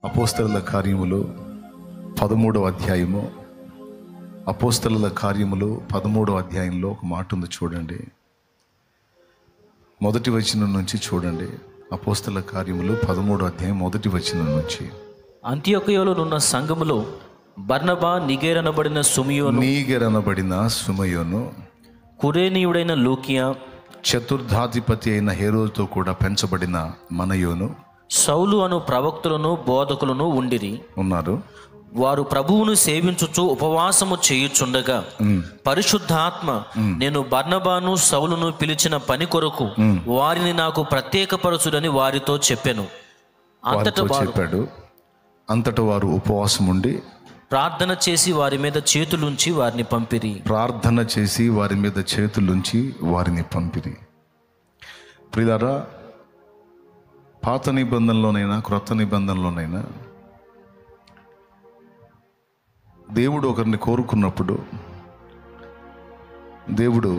అపోస్తలుల కార్యములు 13వ అధ్యాయము. అపోస్తలుల కార్యములు 13వ అధ్యాయంలో ఒక మాట ఉంది, చూడండి. మొదటి వచనం నుంచి చూడండి. అపోస్తలుల కార్యములు 13వ అధ్యాయం మొదటి వచనం నుంచి. అంతియొకయలోనున్న సంఘములో బర్నబా, నీగేరనబడిన సుమయోను, కురేనీయుడైన లూకియా, చతుర్థాధిపతి అయిన హేరోదుతో కూడా పెంచబడిన మనయోను, సౌలు అను ప్రవక్తులను బోధకులను ఉన్నారు. వారు ప్రభువును సేవించుచు ఉపవాసము చేయుచుండగా పరిశుద్ధాత్మ నేను బర్నబాను సౌలును పిలిచిన పని కొరకు వారిని నాకు ప్రత్యేకపరచుడని వారితో చెప్పాను. అంతటా వారు ఉపవాసం ఉండి ప్రార్థన చేసి వారి మీద చేతులుంచి వారిని పంపిరి. ప్రియులారా, పాత నిబంధనలోనైనా క్రొత్త నిబంధనలోనైనా దేవుడు ఒకరిని కోరుకున్నప్పుడు దేవుడు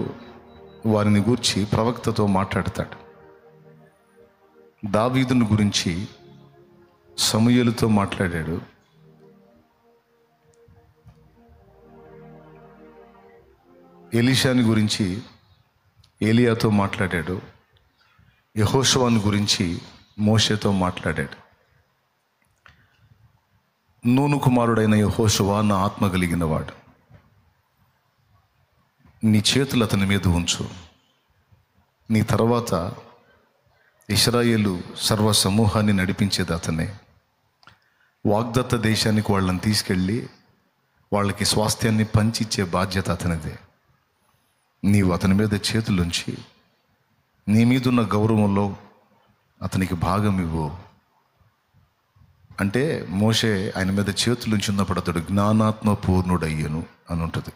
వారిని గూర్చి ప్రవక్తతో మాట్లాడతాడు. దావీదుని గురించి సమూయేలుతో మాట్లాడాడు. ఎలీషాని గురించి ఏలియాతో మాట్లాడాడు. యెహోషువను గురించి మోషేతో మాట్లాడాడు. నూను కుమారుడైన యెహోషువ నా ఆత్మ కలిగిన వాడు, నీ చేతులు అతని మీద ఉంచు, నీ తర్వాత ఇశ్రాయేలు సర్వ సమూహాన్ని నడిపించేది అతనే, వాగ్దత్త దేశానికి వాళ్ళని తీసుకెళ్ళి వాళ్ళకి స్వాస్థ్యాన్ని పంచిచ్చే బాధ్యత అతనిదే. నీవు అతని మీద చేతులుంచి నీ మీదున్న గౌరవంలో అతనికి భాగం ఇవ్వు అంటే, మోషే ఆయన మీద చేతులుంచి ఉన్నప్పుడు అతడు జ్ఞానాత్మ పూర్ణుడయ్యను అని ఉంటుంది.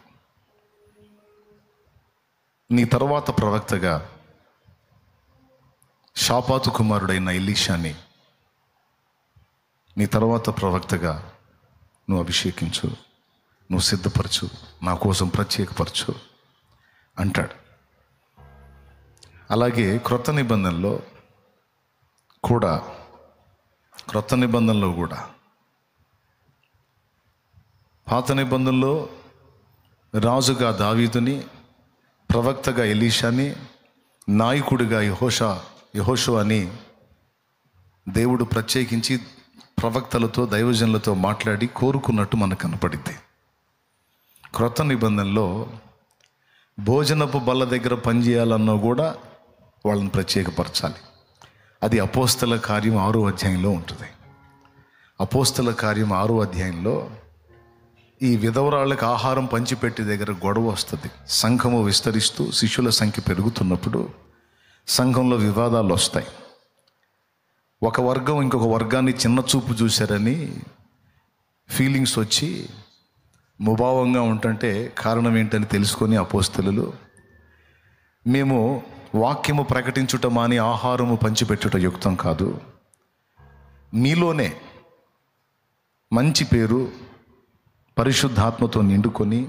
నీ తర్వాత ప్రవక్తగా షాపాతు కుమారుడైన ఎలీషాని నీ తర్వాత ప్రవక్తగా నువ్వు అభిషేకించు, నువ్వు సిద్ధపరచు, నా కోసం ప్రత్యేకపరచు అంటాడు. అలాగే క్రొత్త నిబంధనలో కూడా పాత నిబంధనలో రాజుగా దావీదుని, ప్రవక్తగా ఎలీషాని, నాయకుడిగా యెహోషువని దేవుడు ప్రత్యేకించి ప్రవక్తలతో దైవజనులతో మాట్లాడి కోరుకున్నట్టు మనకు కనపడింది. క్రొత్త నిబంధనలో భోజనపు బల్ల దగ్గర పనిచేయాలన్నా కూడా వాళ్ళని ప్రత్యేకపరచాలి. అది అపోస్తల కార్యం 6వ అధ్యాయంలో ఉంటుంది. అపోస్తల కార్యం 6వ అధ్యాయంలో ఈ విధవరాళ్ళకి ఆహారం పంచిపెట్టే దగ్గర గొడవ వస్తుంది. సంఘము విస్తరిస్తూ శిష్యుల సంఖ్య పెరుగుతున్నప్పుడు సంఘంలో వివాదాలు వస్తాయి. ఒక వర్గం ఇంకొక వర్గాన్ని చిన్న చూపు చూశారని ఫీలింగ్స్ వచ్చి ముభావంగా ఉంటుంటే కారణం ఏంటని తెలుసుకొని అపోస్తలులు, మేము వాక్యము ప్రకటించుట మాని ఆహారము పంచిపెట్టుట యుక్తం కాదు, మీలోనే మంచి పేరు పరిశుద్ధాత్మతో నిండుకొని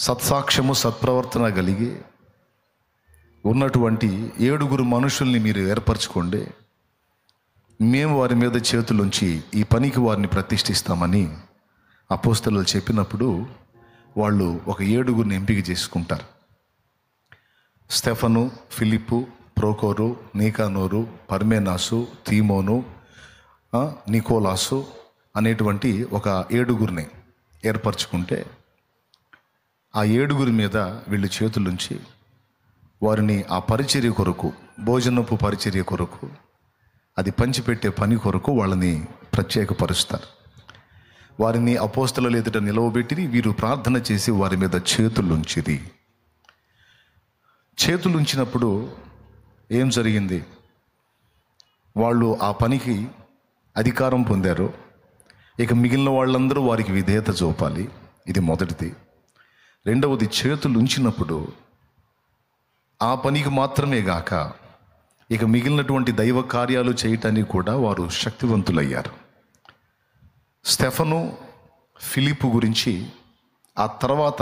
సత్సాక్ష్యము సత్ప్రవర్తన కలిగి ఉన్నటువంటి 7 మనుషుల్ని మీరు ఏర్పరచుకోండి, మేము వారి మీద చేతులుంచి ఈ పనికి వారిని ప్రతిష్ఠిస్తామని అపోస్తలులు చెప్పినప్పుడు వాళ్ళు ఒక 7 ఎంపిక చేసుకుంటారు. స్టెఫను, ఫిలిప్పు, ప్రోకోరు, నీకానోరు, పర్మేనాసు, తీమోను, నికోలాసు అనేటువంటి ఒక 7 ఏర్పరచుకుంటే ఆ 7 మీద వీళ్ళు చేతులుంచి వారిని ఆ పరిచర్య కొరకు, భోజనపు పరిచర్య కొరకు, అది పంచిపెట్టే పని కొరకు వాళ్ళని ప్రత్యేకపరుస్తారు. వారిని అపోస్తలుల ఎదుట నిలవబెట్టి వీరు ప్రార్థన చేసి వారి మీద చేతులుంచిరి. చేతులుంచినప్పుడు ఏం జరిగింది? వాళ్ళు ఆ పనికి అధికారం పొందారు. ఇక మిగిలిన వాళ్ళందరూ వారికి విధేయత చూపాలి. ఇది మొదటిది. రెండవది, చేతులుంచినప్పుడు ఆ పనికి మాత్రమే గాక ఇక మిగిలినటువంటి దైవ కార్యాలు చేయటానికి కూడా వారు శక్తివంతులయ్యారు. స్టెఫను, ఫిలిప్పు గురించి ఆ తర్వాత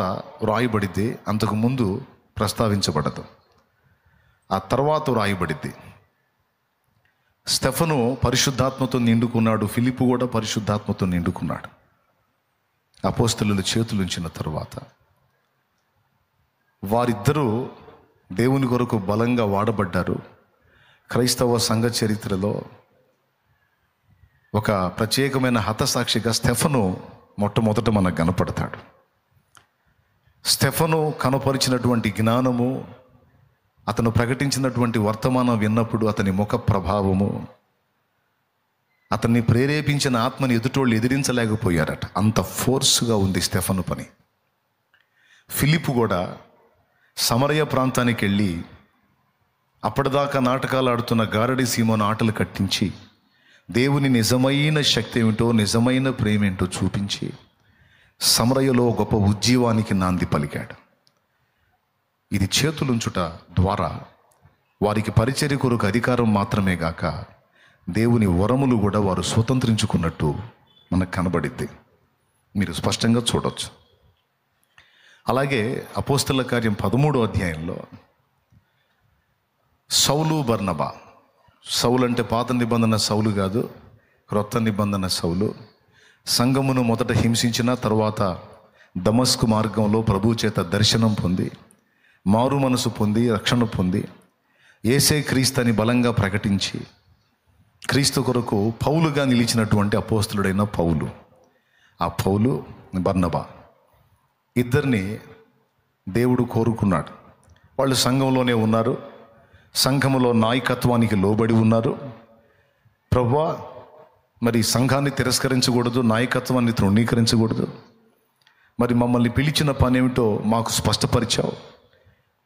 రాయబడిద్ది, అంతకుముందు ప్రస్తావించబడదు. ఆ తర్వాత రాయబడిద్ది. స్టెఫను పరిశుద్ధాత్మతో నిండుకున్నాడు, ఫిలిప్పు కూడా పరిశుద్ధాత్మతో నిండుకున్నాడు. అపోస్తలుల చేతులుంచిన తరువాత వారిద్దరూ దేవుని కొరకు బలంగా వాడబడ్డారు. క్రైస్తవ సంఘ చరిత్రలో ఒక ప్రత్యేకమైన హతసాక్షిగా స్టెఫను మొట్టమొదట మనకు కనపడతాడు. స్టెఫను కనపరిచినటువంటి జ్ఞానము, అతను ప్రకటించినటువంటి వర్తమానం విన్నప్పుడు అతని ముఖ ప్రభావము, అతన్ని ప్రేరేపించిన ఆత్మని ఎదుటోళ్ళు ఎదిరించలేకపోయారట. అంత ఫోర్స్గా ఉంది స్టెఫను పని. ఫిలిప్పు కూడా సమరయ ప్రాంతానికి వెళ్ళి అప్పటిదాకా నాటకాలు ఆడుతున్న గారడి సీమోను ఆటలు కట్టించి దేవుని నిజమైన శక్తి ఏమిటో, నిజమైన ప్రేమ ఏంటో చూపించి సమరయలో గొప్ప ఉజ్జీవానికి నాంది పలికాడు. ఇది చేతులుంచుట ద్వారా వారికి పరిచర్య కొరకు అధికారం మాత్రమే గాక దేవుని వరములు కూడా వారు స్వతంత్రించుకున్నట్టు మనకు కనబడిద్ది. మీరు స్పష్టంగా చూడవచ్చు. అలాగే అపోస్తల కార్యం 13వ అధ్యాయంలో సౌలు బర్నబా, సౌలు అంటే పాత నిబంధన సౌలు కాదు, క్రొత్త నిబంధన సౌలు, సంఘమును మొదట హింసించిన తర్వాత దమస్కు మార్గంలో ప్రభు చేత దర్శనం పొంది మారు మనసు పొంది రక్షణ పొంది యేసే క్రీస్తు అని బలంగా ప్రకటించి క్రీస్తు కొరకు పౌలుగా నిలిచినటువంటి అపోస్తలుడైన పౌలు, ఆ పౌలు బర్నబా ఇద్దరిని దేవుడు కోరుకున్నాడు. వాళ్ళు సంఘంలోనే ఉన్నారు, సంఘములో నాయకత్వానికి లోబడి ఉన్నారు. ప్రభువా, మరి సంఘాన్ని తిరస్కరించకూడదు, నాయకత్వాన్ని తృణీకరించకూడదు, మరి మమ్మల్ని పిలిచిన పని ఏమిటో మాకు స్పష్టపరిచావు,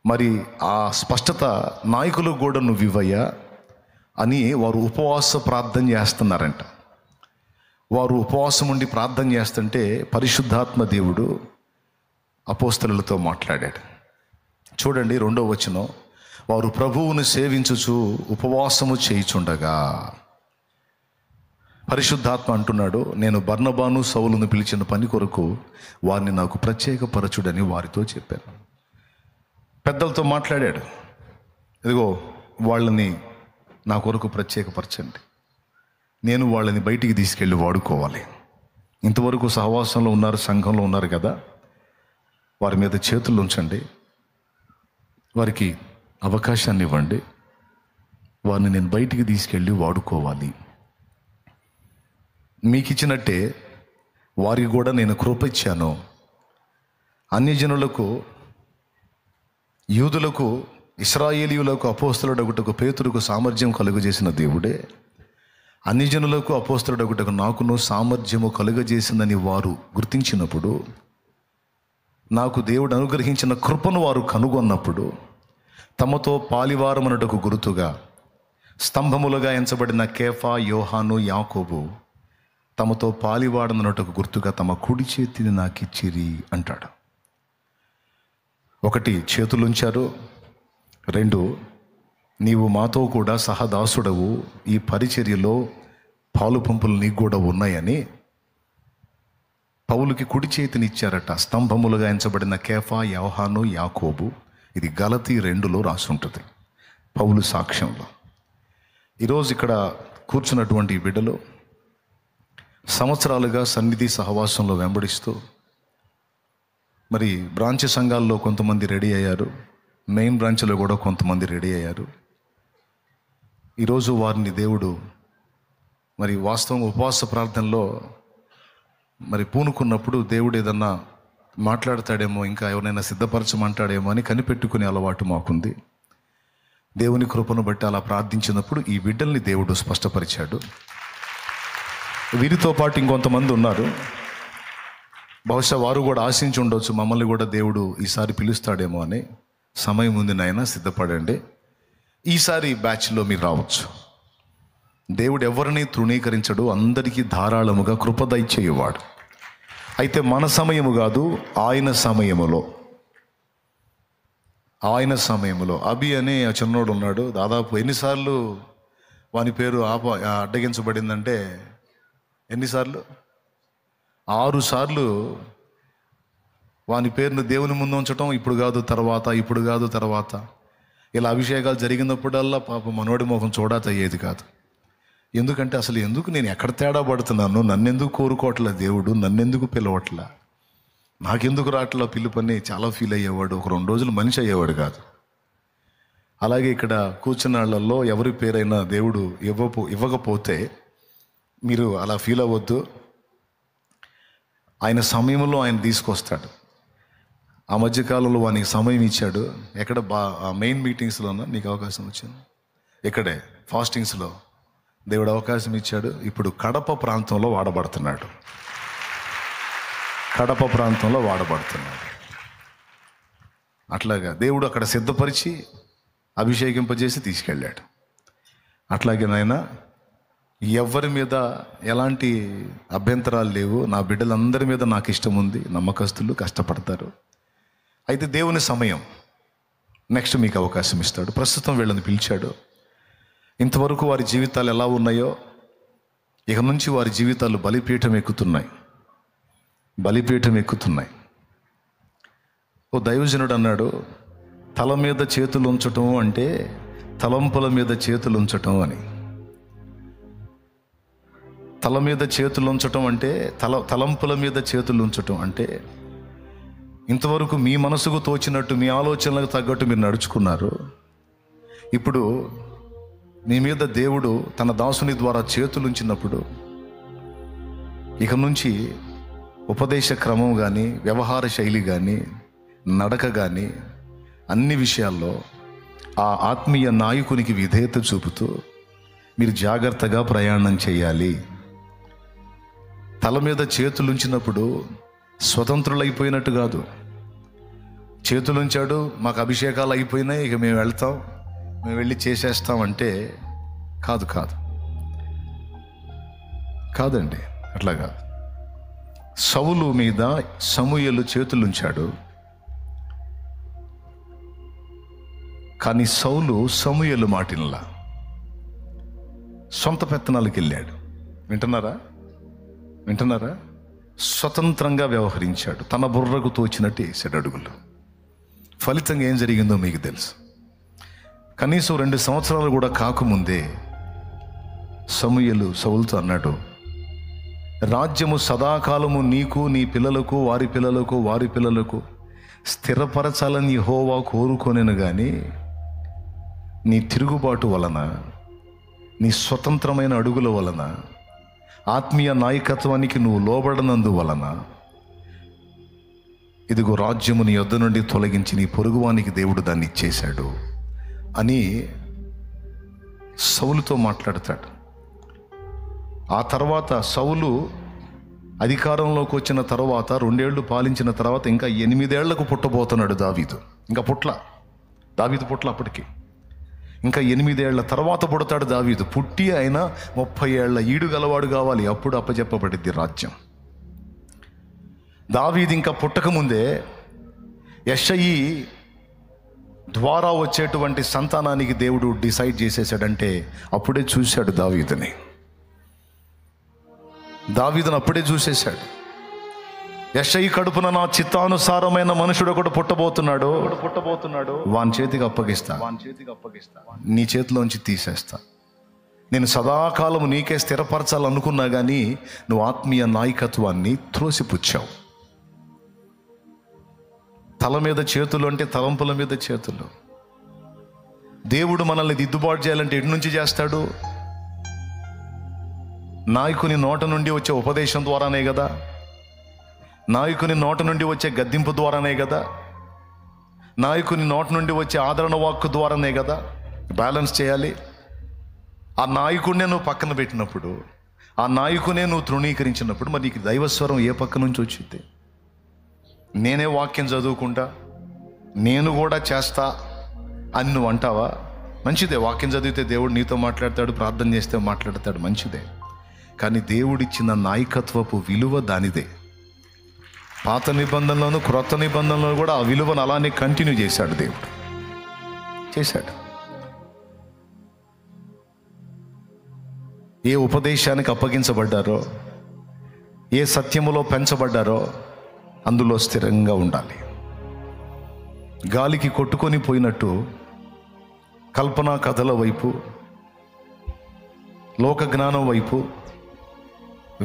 మరి ఆ స్పష్టత నాయకులు కూడా నువ్వు ఇవ్వయ్యా అని వారు ఉపవాస ప్రార్థన చేస్తున్నారంట. వారు ఉపవాసం ఉండి ప్రార్థన చేస్తుంటే పరిశుద్ధాత్మ దేవుడు అపోస్తలులతో మాట్లాడాడు. చూడండి 2వ వచనం, వారు ప్రభువును సేవించుచు ఉపవాసము చేయుచుండగా పరిశుద్ధాత్మ అంటున్నాడు, నేను బర్నబాను సౌలును పిలిచిన పని కొరకు వారిని నాకు ప్రత్యేకపరచుడని వారితో చెప్పాను. పెద్దలతో మాట్లాడాడు, ఇదిగో వాళ్ళని నా కొరకు ప్రత్యేకపరచండి, నేను వాళ్ళని బయటికి తీసుకెళ్ళి వాడుకోవాలి. ఇంతవరకు సహవాసంలో ఉన్నారు, సంఘంలో ఉన్నారు కదా, వారి మీద చేతులు ఉంచండి, వారికి అవకాశాన్ని ఇవ్వండి, వారిని నేను బయటికి తీసుకెళ్ళి వాడుకోవాలి. మీకు ఇచ్చినట్టే వారికి కూడా నేను కృప ఇచ్చాను. అన్యజనులకు, యూదులకు, ఇశ్రాయేలీయులకు అపోస్తలుడగుటకు పేతురుకు సామర్థ్యం కలుగజేసిన దేవుడే అన్యజనులకు అపోస్తలుడగుటకు నాకును సామర్థ్యము కలుగజేసిందని వారు గుర్తించినప్పుడు, నాకు దేవుడు అనుగ్రహించిన కృపను వారు కనుగొన్నప్పుడు, తమతో పాలివారమనుటకు గుర్తుగా స్తంభములుగా ఎంచబడిన కేఫా, యోహాను, యాకోబు తమతో పాలివాడనటకు గుర్తుగా తమ కుడి చేతిని నాకిచ్చిరి అంటాడు. 1 చేతులుంచారు, 2 నీవు మాతో కూడా సహదాసుడవు, ఈ పరిచర్యలో పాలు పంపులు నీకు కూడా ఉన్నాయని పౌలుకి కుడి చేతిని ఇచ్చారట. స్తంభములుగా ఎంచబడిన కేఫా, యోహాను, యాకోబు. ఇది గలతీ 2లో రాసి ఉంటుంది పౌలు సాక్ష్యంలో. ఈరోజు ఇక్కడ కూర్చున్నటువంటి బిడ్డలు సంవత్సరాలుగా సన్నిధి సహవాసంలో వెంబడిస్తూ మరి బ్రాంచ్ సంఘాల్లో కొంతమంది రెడీ అయ్యారు, మెయిన్ బ్రాంచ్లో కూడా కొంతమంది రెడీ అయ్యారు. ఈరోజు వారిని దేవుడు మరి వాస్తవం ఉపవాస ప్రార్థనలో మరి పూనుకున్నప్పుడు దేవుడు ఏదన్నా మాట్లాడతాడేమో, ఇంకా ఎవరైనా సిద్ధపరచమంటాడేమో అని కనిపెట్టుకునే అలవాటు మాకుంది. దేవుని కృపను బట్టి అలా ప్రార్థించినప్పుడు ఈ బిడ్డల్ని దేవుడు స్పష్టపరిచాడు. వీరితో పాటు ఇంకొంతమంది ఉన్నారు, బహుశా వారు కూడా ఆశించి ఉండొచ్చు, మమ్మల్ని కూడా దేవుడు ఈసారి పిలుస్తాడేమో అని. సమయం ఉంది నాయన, సిద్ధపడండి, ఈసారి బ్యాచ్లో మీరు రావచ్చు. దేవుడు ఎవరిని తృణీకరించడు, అందరికీ ధారాళముగా కృప దయచేయువాడు. అయితే మన సమయము కాదు, ఆయన సమయములో అభి అనే ఆ చిన్నోడు ఉన్నాడు. దాదాపు ఎన్నిసార్లు వాని పేరు అడ్డగించబడిందంటే ఎన్నిసార్లు? 6 సార్లు వాని పేరును దేవుని ముందు ఉంచటం, ఇప్పుడు కాదు తర్వాత ఇలా అభిషేకాలు జరిగినప్పుడల్లా పాప మనోడి ముఖం చూడతయ్యేది కాదు. ఎందుకంటే అసలు ఎందుకు నేను ఎక్కడ తేడా పడుతున్నాను, నన్నెందుకు కోరుకోవట్లే దేవుడు, నన్నెందుకు పిలవట్లా, నాకెందుకు రావట్లా పిలుపని చాలా ఫీల్ అయ్యేవాడు. ఒక 2 రోజులు మనిషి అయ్యేవాడు కాదు. అలాగే ఇక్కడ కూర్చున్న వాళ్ళల్లో ఎవరి పేరైనా దేవుడు ఇవ్వకపోతే మీరు అలా ఫీల్ అవ్వద్దు. ఆయన సమయంలో ఆయన తీసుకొస్తాడు. ఆ మధ్యకాలంలో వానికి సమయం ఇచ్చాడు. ఎక్కడ మెయిన్ మీటింగ్స్లోనా నీకు అవకాశం వచ్చింది? ఇక్కడే ఫాస్టింగ్స్లో దేవుడు అవకాశం ఇచ్చాడు. ఇప్పుడు కడప ప్రాంతంలో వాడబడుతున్నాడు. కడప ప్రాంతంలో వాడబడుతున్నాడు. అట్లాగా దేవుడు అక్కడ సిద్ధపరిచి అభిషేకింపజేసి తీసుకెళ్ళాడు. అట్లాగే నాయన ఎవరి మీద ఎలాంటి అభ్యంతరాలు లేవు. నా బిడ్డలందరి మీద నాకు ఇష్టం ఉంది. నమ్మకస్తులు, కష్టపడతారు. అయితే దేవుని సమయం నెక్స్ట్ మీకు అవకాశం ఇస్తాడు. ప్రస్తుతం వీళ్ళని పిలిచాడు. ఇంతవరకు వారి జీవితాలు ఎలా ఉన్నాయో ఇక నుంచి వారి జీవితాలు బలిపీఠం ఎక్కుతున్నాయి. బలిపీఠం ఎక్కుతున్నాయి. ఓ దైవజనుడు అన్నాడు, తల మీద చేతులు ఉంచటం అంటే తలంపుల మీద చేతులు ఉంచటం అని. తల మీద చేతులు ఉంచటం అంటే తలంపుల మీద చేతులు ఉంచటం అంటే ఇంతవరకు మీ మనసుకు తోచినట్టు, మీ ఆలోచనలకు తగ్గట్టు మీరు నడుచుకున్నారు. ఇప్పుడు మీ మీద దేవుడు తన దాసుని ద్వారా చేతులు ఉంచినప్పుడు ఇక నుంచి ఉపదేశ క్రమం కానీ, వ్యవహార శైలి కానీ, నడక కానీ అన్ని విషయాల్లో ఆ ఆత్మీయ నాయకునికి విధేయత చూపుతూ మీరు జాగ్రత్తగా ప్రయాణం చేయాలి. తల మీద చేతులు ఉంచినప్పుడు స్వతంత్రులైపోయినట్టు కాదు. చేతులుంచాడు, మాకు అభిషేకాలు అయిపోయినాయి, ఇక మేము వెళ్తాం, మేము వెళ్ళి చేసేస్తామంటే కాదండి, అట్లా కాదు. సౌలు మీద సమూయేలు చేతులుంచాడు. కానీ సౌలు సమూయేలు మాటినలా సొంత పెత్తనాలకు వెళ్ళాడు. వింటున్నారా? స్వతంత్రంగా వ్యవహరించాడు. తన బుర్రకు తోచినట్టు వేసాడు అడుగులు. ఫలితంగా ఏం జరిగిందో మీకు తెలుసు. కనీసం 2 సంవత్సరాలు కూడా కాకముందే సమూయేలు సౌలుతో అన్నాడు, రాజ్యము సదాకాలము నీకు, నీ పిల్లలకు, వారి పిల్లలకు, వారి పిల్లలకు స్థిరపరచాలని యెహోవా కోరుకొనెను గాని నీ తిరుగుబాటు వలన, నీ స్వతంత్రమైన అడుగుల వలన, ఆత్మీయ నాయకత్వానికి నువ్వు లోబడనందు వలన ఇదిగో రాజ్యము నీ యొద్ద నుండి తొలగించి నీ పొరుగువానికి దేవుడు దాన్ని ఇచ్చేశాడు అని సౌలుతో మాట్లాడతాడు. ఆ తర్వాత సౌలు అధికారంలోకి వచ్చిన తర్వాత 2 ఏళ్ళు పాలించిన తర్వాత ఇంకా 8 ఏళ్లకు పుట్టబోతున్నాడు దావీదు. ఇంకా దావీదు పుట్ల అప్పటికి ఇంకా 8 ఏళ్ల తర్వాత పుడతాడు దావీదు. పుట్టి అయినా 30 ఏళ్ల ఈడు గలవాడు కావాలి, అప్పుడు అప్పచెప్పబడిద్ది రాజ్యం. దావీదు ఇంకా పుట్టకముందే యెషయి ద్వారా వచ్చేటువంటి సంతానానికి దేవుడు డిసైడ్ చేసేసాడంటే అప్పుడే చూశాడు దావీదును అప్పుడే చూసేశాడు. యెషయి కడుపున నా చిత్తానుసారమైన మనుషుడు ఒకడు పుట్టబోతున్నాడు, వాని చేతికి అప్పగిస్తా, నీ చేతిలోంచి తీసేస్తా. నేను సదాకాలం నీకే స్థిరపరచాలనుకున్నా కానీ నువ్వు ఆత్మీయ నాయకత్వాన్ని త్రోసిపుచ్చావు. తల మీద చేతులు అంటే తలంపుల మీద చేతులు. దేవుడు మనల్ని దిద్దుబాటు చేయాలంటే ఎటు నుంచి చేస్తాడు? నాయకుని నోట నుండి వచ్చే ఉపదేశం ద్వారానే కదా, నాయకుని నోట నుండి వచ్చే గద్దింపు ద్వారానే కదా, నాయకుని నోట నుండి వచ్చే ఆదరణ వాక్కు ద్వారానే కదా బ్యాలెన్స్ చేయాలి. ఆ నాయకుడినే నువ్వు పక్కన పెట్టినప్పుడు, ఆ నాయకునే నువ్వు తృణీకరించినప్పుడు మరి నీకు దైవస్వరం ఏ పక్క నుంచి వచ్చింది? నేనే వాక్యం చదువుకుంటా, నేను కూడా చేస్తా అని నువ్వు అంటావా? మంచిదే, వాక్యం చదివితే దేవుడు నీతో మాట్లాడతాడు, ప్రార్థన చేస్తే మాట్లాడతాడు, మంచిదే. కానీ దేవుడిచ్చిన నాయకత్వపు విలువ దానిదే. పాత నిబంధనలోను క్రొత్త నిబంధనలో కూడా ఆ విలువను అలానే కంటిన్యూ చేశాడు దేవుడు. చేశాడు. ఏ ఉపదేశానికి అప్పగించబడ్డారో, ఏ సత్యములో పెంచబడ్డారో అందులో స్థిరంగా ఉండాలి. గాలికి కొట్టుకొని పోయినట్టు కల్పనా కథల వైపు లోక జ్ఞానం వైపు,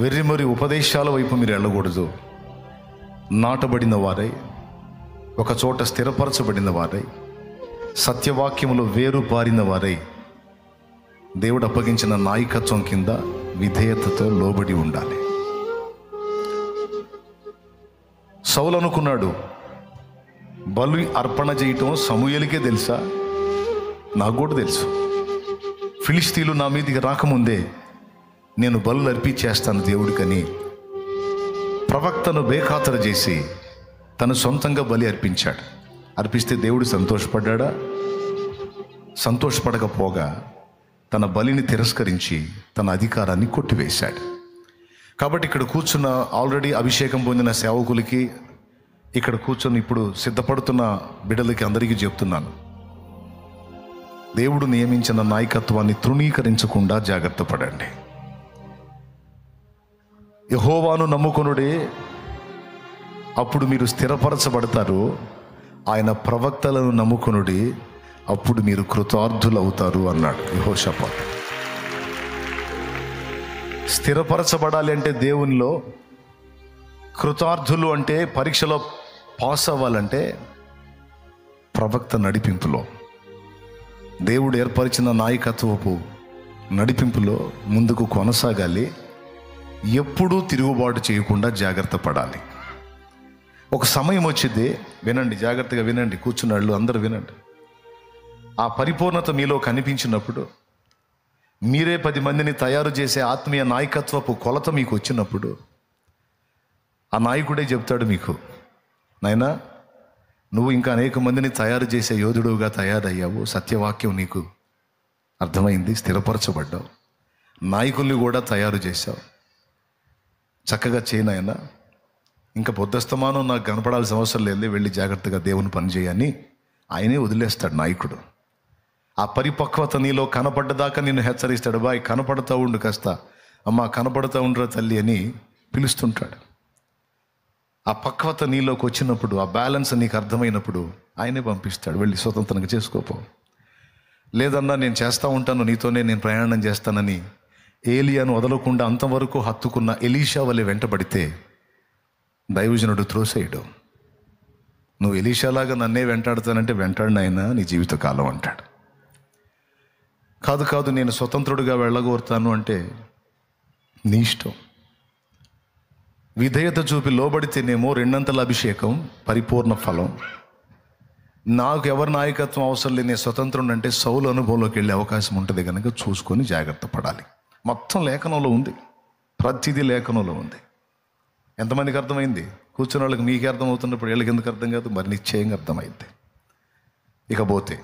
వెర్రిమరి ఉపదేశాల వైపు మీరు వెళ్ళకూడదు. నాటబడిన వారై, ఒక చోట స్థిరపరచబడిన వారై, సత్యవాక్యములో వేరు పారిన వారై, దేవుడు అప్పగించిన నాయకత్వం కింద విధేయతతో లోబడి ఉండాలి. సౌలు అనుకున్నాడు, బలి అర్పణ చేయటం సమూయేలుకే తెలుసా? నాకు కూడా తెలుసు. ఫిలిష్తీయులు నా మీదికి రాకముందే నేను బలులు అర్పించేస్తాను దేవుడికని ప్రవక్తను బేఖాతరు చేసి తను సొంతంగా బలి అర్పించాడు. అర్పిస్తే దేవుడు సంతోషపడ్డా? సంతోషపడకపోగా తన బలిని తిరస్కరించి తన అధికారాన్ని కొట్టివేశాడు. కాబట్టి ఇక్కడ కూర్చున్న ఆల్రెడీ అభిషేకం పొందిన సేవకులకి, ఇక్కడ కూర్చొని ఇప్పుడు సిద్ధపడుతున్న బిడ్డలకి అందరికీ చెప్తున్నాను, దేవుడు నియమించిన నాయకత్వాన్ని తృణీకరించకుండా జాగ్రత్త పడండి. యెహోవాను నమ్ముకొనుడే, అప్పుడు మీరు స్థిరపరచబడతారు. ఆయన ప్రవక్తలను నమ్ముకొనుడి, అప్పుడు మీరు కృతార్థులు అవుతారు అన్నాడు యెహోషాపాతు. స్థిరపరచబడాలి అంటే దేవునిలో, కృతార్థులు అంటే పరీక్షలో పాస్ అవ్వాలంటే ప్రవక్త నడిపింపులో, దేవుడు ఏర్పరిచిన నాయకత్వపు నడిపింపులో ముందుకు కొనసాగాలి. ఎప్పుడూ తిరుగుబాటు చేయకుండా జాగ్రత్త పడాలి. ఒక సమయం వచ్చింది, వినండి, జాగ్రత్తగా వినండి, కూర్చున్నాళ్ళు అందరూ వినండి. ఆ పరిపూర్ణత మీలో కనిపించినప్పుడు, మీరే 10 మందిని తయారు చేసే ఆత్మీయ నాయకత్వపు కొలత మీకు వచ్చినప్పుడు, ఆ నాయకుడే చెప్తాడు మీకు, నాయనా నువ్వు ఇంకా అనేక మందిని తయారు చేసే యోధుడుగా తయారయ్యావు, సత్యవాక్యం నీకు అర్థమైంది, స్థిరపరచబడ్డావు, నాయకుల్ని కూడా తయారు చేశావు, చక్కగా చేయనాయనా, ఇంకా పొద్దస్తమానం నాకు కనపడాల్సిన అవసరం లేదు, వెళ్ళి జాగ్రత్తగా దేవుని పని చేయని ఆయనే వదిలేస్తాడు నాయకుడు. ఆ పరిపక్వత నీలో కనపడ్డదాకా నిన్ను హెచ్చరిస్తాడు, బాయ్ కనపడతా ఉండు, కాస్త అమ్మా కనపడతా ఉండరా తల్లి అని పిలుస్తుంటాడు. ఆ పక్వత నీలోకి వచ్చినప్పుడు, ఆ బ్యాలెన్స్ నీకు అర్థమైనప్పుడు ఆయనే పంపిస్తాడు, వెళ్ళి స్వతంత్రంగా చేసుకోపో. లేదన్నా నేను చేస్తూ ఉంటాను, నీతోనే నేను ప్రయాణం చేస్తానని ఏలియాను వదలకుండా అంతవరకు హత్తుకున్న ఎలీషా వలె వెంటబడితే దైవజనుడు త్రోసేయడు. నువ్వు ఎలీషాలాగా నన్నే వెంటాడుతానంటే వెంటాడినైనా నీ జీవితకాలం అంటాడు. కాదు నేను స్వతంత్రుడిగా వెళ్ళగోరుతాను అంటే నీ ఇష్టం. విధేయత చూపి లోబడితేనేమో 2 అభిషేకం, పరిపూర్ణ ఫలం. నాకు ఎవరి నాయకత్వం అవసరం లేదు, నేను స్వతంత్రుడు అంటే సౌలు అనుభవంలోకి వెళ్ళే అవకాశం ఉంటుంది కనుక చూసుకొని జాగ్రత్త పడాలి. మొత్తం లేఖనంలో ఉంది, ప్రతిదీ లేఖనంలో ఉంది. ఎంతమందికి అర్థమైంది? కూర్చున్న వాళ్ళకి మీకే అర్థమవుతున్నప్పుడు వీళ్ళకి ఎందుకు అర్థం కాదు? మరి నిశ్చయంగా అర్థమైంది. ఇకపోతే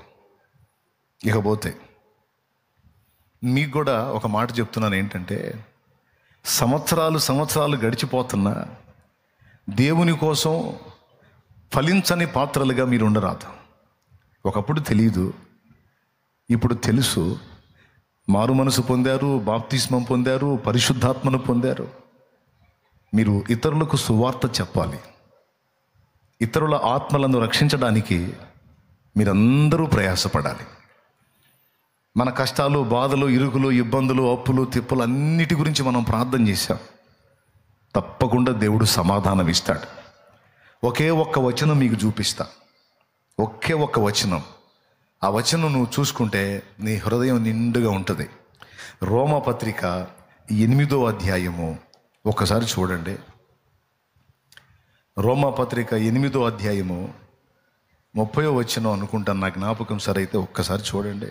మీకు కూడా ఒక మాట చెప్తున్నాను, ఏంటంటే సంవత్సరాలు గడిచిపోతున్నా దేవుని కోసం ఫలించని పాత్రలుగా మీరు ఉండరాదు. ఒకప్పుడు తెలియదు, ఇప్పుడు తెలుసు. మారు మనసు పొందారు, బాప్తిస్మం పొందారు, పరిశుద్ధాత్మను పొందారు. మీరు ఇతరులకు సువార్త చెప్పాలి. ఇతరుల ఆత్మలను రక్షించడానికి మీరందరూ ప్రయాసపడాలి. మన కష్టాలు, బాధలు, ఇరుకులు, ఇబ్బందులు, అప్పులు, తిప్పులు అన్నిటి గురించి మనం ప్రార్థన చేశాం. తప్పకుండా దేవుడు సమాధానం ఇస్తాడు. ఒకే ఒక్క వచనం మీకు చూపిస్తా, ఒకే ఒక్క వచనం. ఆ వచనం నువ్వు చూసుకుంటే నీ హృదయం నిండుగా ఉంటుంది. రోమాపత్రిక 8వ అధ్యాయము ఒకసారి చూడండి. రోమాపత్రిక 8వ అధ్యాయము 30వ వచనం అనుకుంటాను, నా జ్ఞాపకం సరైతే ఒక్కసారి చూడండి.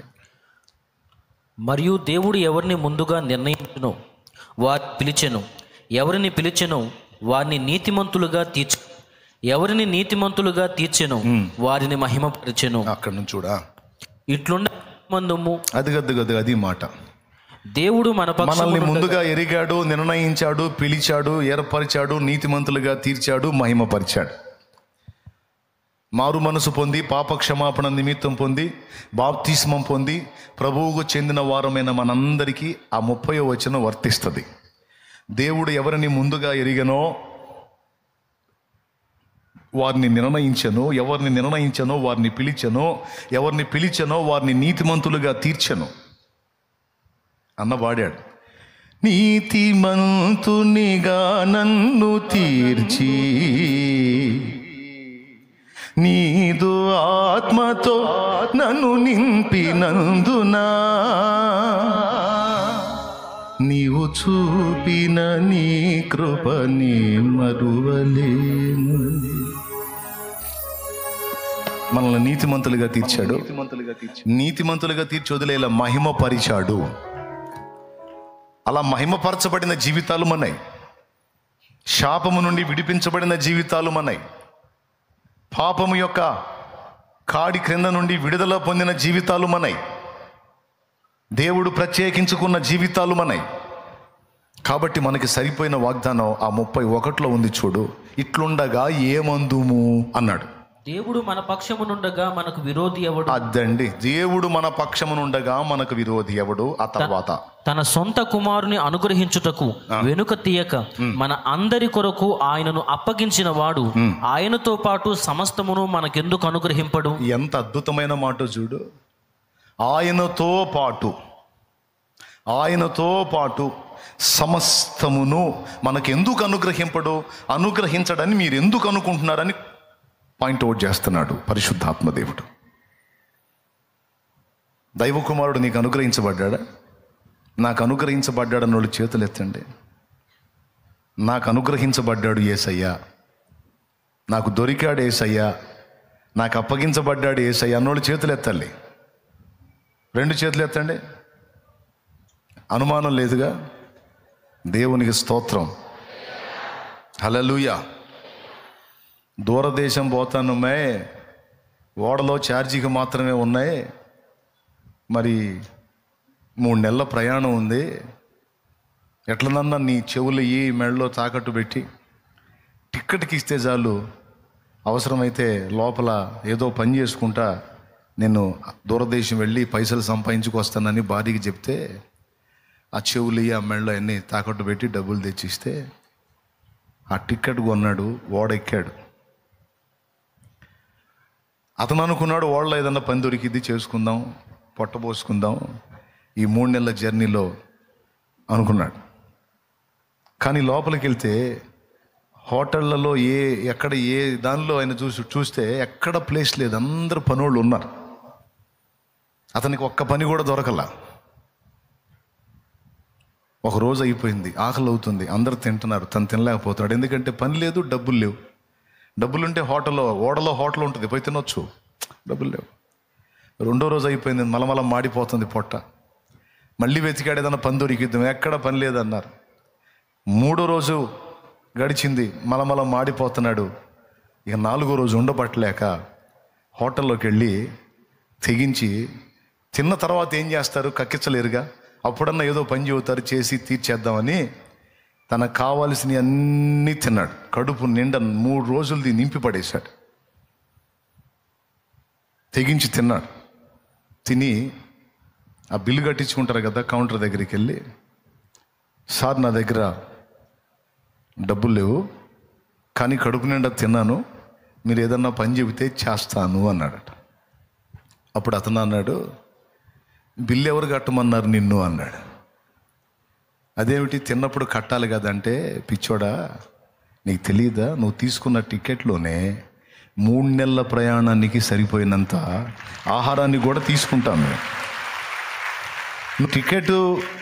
మరియు దేవుడు ఎవరిని ముందుగా నిర్ణయించునో వారిని పిలిచెను, ఎవరిని పిలిచెనో వారిని నీతిమంతులుగా తీర్చు, ఎవరిని నీతిమంతులుగా తీర్చెనో వారిని మహిమపరిచెను. అక్కడ నుంచి చూడా, ఇట్లుండే మందుము. అది మాట. దేవుడు మనల్ని ముందుగా ఎరిగాడు, నిర్ణయించాడు, పిలిచాడు, ఏర్పరిచాడు, నీతిమంతులుగా తీర్చాడు, మహిమపరిచాడు. మారు మనసు పొంది, పాప క్షమాపణ నిమిత్తం పొంది, బాప్తిస్మం పొంది ప్రభువుకు చెందిన వారమైన మనందరికీ ఆ 30వ వచనం వర్తిస్తుంది. దేవుడు ఎవరిని ముందుగా ఎరిగనో వారిని నిర్ణయించను, ఎవరిని నిర్ణయించనో వారిని పిలిచెను, ఎవరిని పిలిచెనో వారిని నీతిమంతులుగా తీర్చెను అన్న వాడాడు. నీతిమంతునిగా నన్ను తీర్చి నీదు ఆత్మతో నన్ను నింపినందునా నీవు చూపిన నీ కృపని మరువలేను. మనల్ని నీతిమంతులుగా తీర్చాడు. నీతిమంతులుగా తీర్చి వదిలేలా మహిమపరిచాడు. అలా మహిమపరచబడిన జీవితాలు మనై, శాపము నుండి విడిపించబడిన జీవితాలు మనై, పాపము యొక్క కాడి క్రింద నుండి విడుదల పొందిన జీవితాలు మనై, దేవుడు ప్రత్యేకించుకున్న జీవితాలు మనై. కాబట్టి మనకి సరిపోయిన వాగ్దానం ఆ 31లో ఉంది చూడు. ఇట్లుండగా ఏమందుము అన్నాడు. దేవుడు మన పక్షమునుండగా మనకు విరోధి ఎవడు? అద్దండి, దేవుడు మన పక్షమునుండగా మనకు విరోధి ఎవడు? ఆ తర్వాత తన సొంత కుమారుని అనుగ్రహించుటకు వెనుక తీయక మన అందరి కొరకు ఆయనను అప్పగించిన వాడు ఆయనతో పాటు సమస్తమును మనకెందుకు అనుగ్రహింపడు? ఎంత అద్భుతమైన మాట చూడు. ఆయనతో పాటు సమస్తమును మనకెందుకు అనుగ్రహింపడు? అనుగ్రహించడని మీరు ఎందుకు అనుకుంటున్నారని పాయింట్అవుట్ చేస్తున్నాడు పరిశుద్ధాత్మ దేవుడు. దైవ కుమారుడు నీకు అనుగ్రహించబడ్డా? నాకు అనుగ్రహించబడ్డాడన్న వాళ్ళు చేతులు ఎత్తండి. నాకు అనుగ్రహించబడ్డాడు యేసయ్యా, నాకు దొరికాడు యేసయ్యా, నాకు అప్పగించబడ్డాడు యేసయ్యా అన్నోళ్ళు చేతులు ఎత్తాలి. 2 చేతులు ఎత్తండి. అనుమానం లేదుగా? దేవునికి స్తోత్రం. హల్లెలూయా. దూరదేశం పోతానుమే, ఓడలో ఛార్జీకి మాత్రమే ఉన్నాయి, మరి 3 నెలల ప్రయాణం ఉంది. ఎట్లనన్నా నీ చెవులు ఈ మెడలో తాకట్టు పెట్టి టిక్కెట్కి ఇస్తే చాలు, అవసరమైతే లోపల ఏదో పని చేసుకుంటా నేను దూరదేశం వెళ్ళి పైసలు సంపాదించుకొస్తానని భార్యకి చెప్తే ఆ చెవులు ఆ మెడలో అన్నీ తాకట్టు పెట్టి డబ్బులు తెచ్చిస్తే ఆ టిక్కెట్ కొన్నాడు, ఓడెక్కాడు. అతను అనుకున్నాడు ఓడలో ఏదన్నా పని దొరికిద్ది, చేసుకుందాం, పొట్టబోసుకుందాం ఈ 3 నెలల జర్నీలో అనుకున్నాడు. కానీ లోపలికి వెళ్తే హోటళ్లలో ఎక్కడ ఏ దానిలో ఆయన చూస్తే ఎక్కడ ప్లేస్ లేదు, అందరూ పనోళ్ళు ఉన్నారు. అతనికి ఒక్క పని కూడా దొరకలా. ఒక రోజు అయిపోయింది, ఆకలి అవుతుంది, అందరు తింటున్నారు, తను తినలేకపోతున్నాడు. ఎందుకంటే పని లేదు, డబ్బులు లేవు. డబ్బులుంటే ఓడలో హోటల్ ఉంటుంది, పోయి తినొచ్చు, డబ్బులు లేవు. 2వ రోజు అయిపోయింది, మలమల మాడిపోతుంది పొట్ట. మళ్ళీ వెతికాడు ఏదన్నా పని దొరికిద్దాం, ఎక్కడ పని లేదన్నారు. 3వ రోజు గడిచింది, మలమల మాడిపోతున్నాడు. ఇక 4వ రోజు ఉండబట్టలేక హోటల్లోకి వెళ్ళి తెగించి తిన్న తర్వాత ఏం చేస్తారు, కక్కించలేరుగా, అప్పుడన్నా ఏదో పని చెబుతారు, చేసి తీర్చేద్దామని తనకు కావాల్సినవి అన్నీ తిన్నాడు. కడుపు నిండా 3 రోజులది నింపి పడేశాడు. తెగించి తిన్నాడు. తిని ఆ బిల్లు కట్టించుకుంటారు కదా, కౌంటర్ దగ్గరికి వెళ్ళి, సార్ నా దగ్గర డబ్బులు లేవు, కానీ కడుపు నిండా తిన్నాను, మీరు ఏదన్నా పని చెబితే చేస్తాను అన్నాడట. అప్పుడు అతను అన్నాడు, బిల్లు ఎవరు కట్టమన్నారు నిన్ను అన్నాడు. అదేమిటి, తిన్నప్పుడు కట్టాలి కదంటే, పిచ్చోడా నీకు తెలియదా, నువ్వు తీసుకున్న టికెట్లోనే 3 నెలల ప్రయాణానికి సరిపోయినంత ఆహారాన్ని కూడా తీసుకుంటాం మేము. నువ్వు టికెట్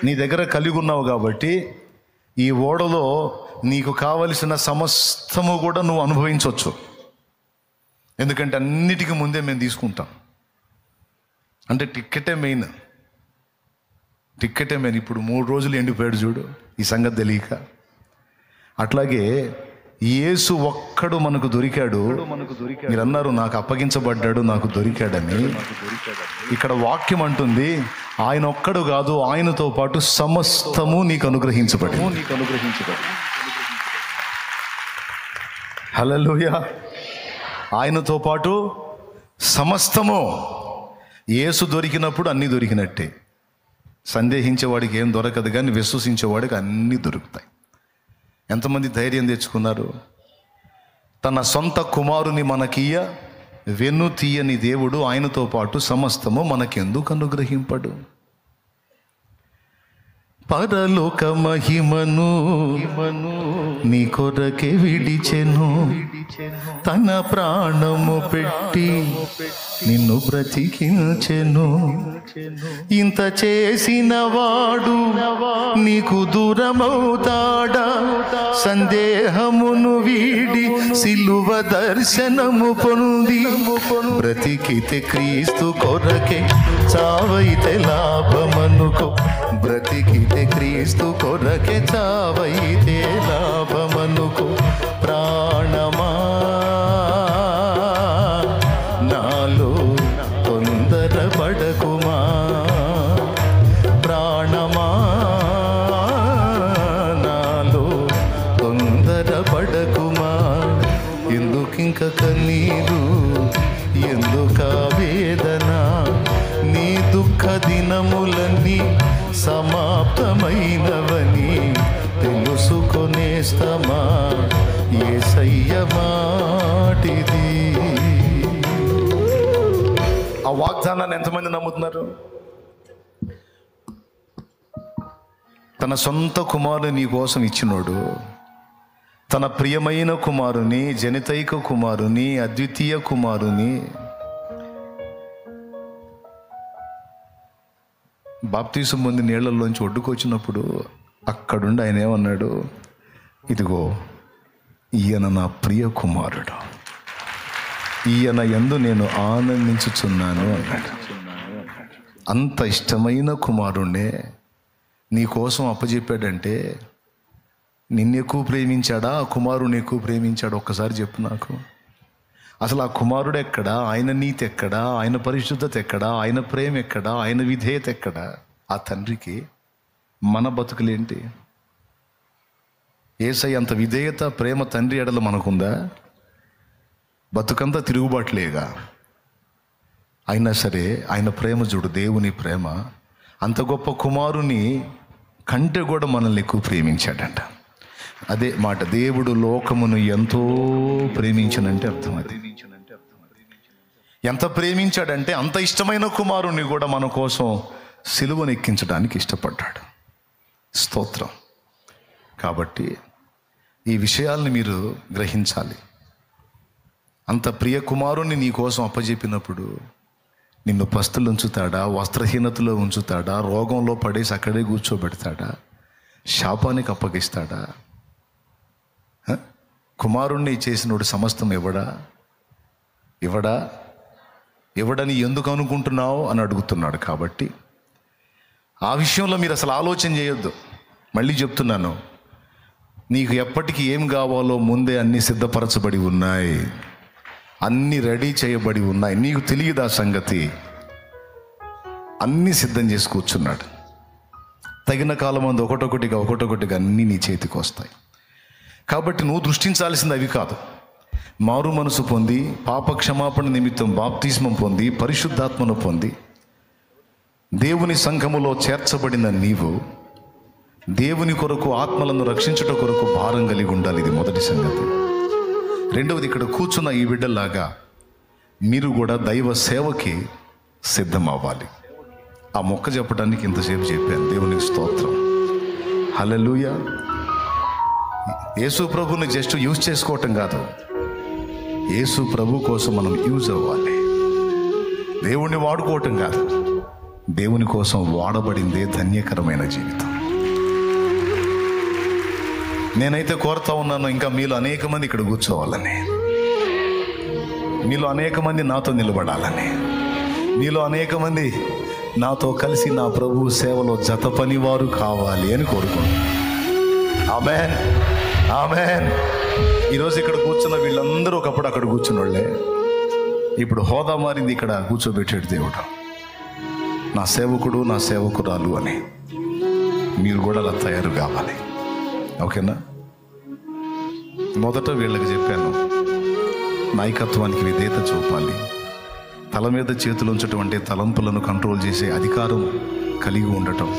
నీ దగ్గర కలిగి ఉన్నావు కాబట్టి ఈ ఓడలో నీకు కావలసిన సమస్తము కూడా నువ్వు అనుభవించవచ్చు. ఎందుకంటే అన్నిటికీ ముందే మేము తీసుకుంటాం. అంటే టిక్కెటే మెయిన్. ఇప్పుడు 3 రోజులు ఎండిపోయాడు చూడు, ఈ సంగతి తెలియక. అట్లాగే యేసు ఒక్కడు మనకు దొరికాడు. మీరు అన్నారు నాకు అప్పగించబడ్డాడు, నాకు దొరికాడని. ఇక్కడ వాక్యం అంటుంది ఆయన ఒక్కడు కాదు, ఆయనతో పాటు సమస్తము నీకు అనుగ్రహించబడి. హల్లెలూయా. ఆయనతో పాటు సమస్తము. యేసు దొరికినప్పుడు అన్నీ దొరికినట్టే. సందేహించేవాడికి ఏం దొరకదు, కానీ విశ్వసించేవాడికి అన్నీ దొరుకుతాయి. ఎంతమంది ధైర్యం తెచ్చుకున్నారు? తన సొంత కుమారుని మనకియ్య వెన్ను తీయని దేవుడు ఆయనతో పాటు సమస్తము మనకెందుకు అనుగ్రహింపడు? పరలోక మహిమను నీ కొరకే విడిచెను, తన ప్రాణము పెట్టి నిన్ను బ్రతికించెను. ఇంత చేసిన వాడు నీకు దూరమవుతాడా? సందేహమును వీడి సిలువ దర్శనము పొంది బ్రతికితే క్రీస్తు కొరకే, చావైతే లాభమనుకో. బ్రతికితే క్రీస్తు కొరకే, చావైతే లాభమనుకో. ప్రాణమా నాలో తొందరపడకుమా, ప్రాణమా నాలో తొందరపడకుమా. ఎందుకింక కన్నీరు, ఎందుక వేదన? నీ దుఃఖ దినములన్నీ సమాప్తమైనవని తెలుసుకొనేస్తమా, యేసయ్య మాటిది. ఆ వాగ్దానాన్ని ఎంతమంది నమ్ముతున్నారు? తన సొంత కుమారుని నీ కోసం ఇచ్చినోడు, తన ప్రియమైన కుమారుని, జనితైక కుమారుని, అద్వితీయ కుమారుని బాప్తీసం పొంది నీళ్లలోంచి ఒడ్డుకొచ్చినప్పుడు అక్కడుండి ఆయన ఏమన్నాడు? ఇదిగో ఈయన నా ప్రియ కుమారుడు, ఈయన యందు నేను ఆనందించుచున్నాను అన్నాడు. అంత ఇష్టమైన కుమారుణ్ణే నీ కోసం అప్పచెప్పాడంటే నిన్ను ఎక్కువ ప్రేమించాడా, ఆ కుమారుని ఎక్కువ ప్రేమించాడు? ఒక్కసారి చెప్పు నాకు. అసలు ఆ కుమారుడు ఎక్కడా? ఆయన నీతి ఎక్కడా? ఆయన పరిశుద్ధత ఎక్కడా? ఆయన ప్రేమ ఎక్కడా? ఆయన విధేయత ఎక్కడా? ఆ తండ్రికి మన బతుకులేంటి? యేసయ్య అంత విధేయత ప్రేమ తండ్రి ఎడల మనకుందా? బతుకంతా తిరుగుబాట్లేగా. అయినా సరే ఆయన ప్రేమ చూడు, దేవుని ప్రేమ. అంత గొప్ప కుమారుని కంటే కూడా మనల్ని ఎక్కువ ప్రేమించాడంట. అదే మాట, దేవుడు లోకమును ఎంతో ప్రేమించనంటే అర్థం. అది ఎంత ప్రేమించాడంటే అంత ఇష్టమైన కుమారుని కూడా మన కోసం సిలువను ఎక్కించడానికి ఇష్టపడ్డాడు. స్తోత్రం. కాబట్టి ఈ విషయాల్ని మీరు గ్రహించాలి. అంత ప్రియ కుమారుని నీ కోసం అప్పజెప్పినప్పుడు నిన్ను పస్తులు ఉంచుతాడా, వస్త్రహీనతలో ఉంచుతాడా, రోగంలో పడేసి అక్కడే కూర్చోబెడతాడా, శాపానికి అప్పగిస్తాడా? కుమారుణ్ణి చేసినోడు సమస్తం ఇవ్వడని ఎందుకు అనుకుంటున్నావు అని అడుగుతున్నాడు. కాబట్టి ఆ విషయంలో మీరు అసలు ఆలోచన చేయొద్దు. మళ్ళీ చెప్తున్నాను, నీకు ఎప్పటికీ ఏం కావాలో ముందే అన్నీ సిద్ధపరచబడి ఉన్నాయి, అన్నీ రెడీ చేయబడి ఉన్నాయి. నీకు తెలియదు ఆ సంగతి. అన్నీ సిద్ధం చేసి కూర్చున్నాడు. తగిన కాలం మంది ఒకటొకటిగా అన్నీ నీ చేతికి వస్తాయి. కాబట్టి నువ్వు దృష్టించాల్సింది అవి కాదు. మారు మనసు పొంది, పాప క్షమాపణ నిమిత్తం బాప్తిస్మం పొంది, పరిశుద్ధాత్మను పొంది, దేవుని సంఘములో చేర్చబడిన నీవు దేవుని కొరకు, ఆత్మలను రక్షించుట కొరకు భారం కలిగి ఉండాలి. ఇది మొదటి సంగతి. రెండవది, ఇక్కడ కూర్చున్న ఈ బిడ్డలాగా మీరు కూడా దైవ సేవకి సిద్ధం అవ్వాలి. ఆ మొక్క చెప్పడానికి ఇంతసేపు చెప్పాను. దేవునికి స్తోత్రం. హల్లెలూయా. యేసు ప్రభుని జస్ట్ యూజ్ చేసుకోవటం కాదు, యేసు ప్రభు కోసం మనం యూజ్ అవ్వాలి. దేవుణ్ణి వాడుకోవటం కాదు, దేవుని కోసం వాడబడిందే ధన్యకరమైన జీవితం. నేనైతే కోరుతా ఉన్నాను, ఇంకా మీలో అనేక మంది ఇక్కడ కూర్చోవాలని, మీలో అనేక మంది నాతో నిలబడాలని, మీలో అనేక మంది నాతో కలిసి నా ప్రభు సేవలో జత పనివారు కావాలి అని కోరుకుంటున్నాను. ఆమేన్, ఆమేన్. ఈరోజు ఇక్కడ కూర్చున్న వీళ్ళందరూ ఒకప్పుడు అక్కడ కూర్చున్న వాళ్ళే. ఇప్పుడు హోదా మారింది, ఇక్కడ కూర్చోబెట్టాడు దేవుడు. నా సేవకుడు, నా సేవకురాలు అని. మీరు కూడా అలా తయారు కావాలి. ఓకేనా? మొదట వీళ్ళకి చెప్పాను, నాయకత్వానికి విధేయత చూపాలి. తల మీద చేతులు ఉంచటం అంటే తలంపులను కంట్రోల్ చేసే అధికారం కలిగి ఉండటం.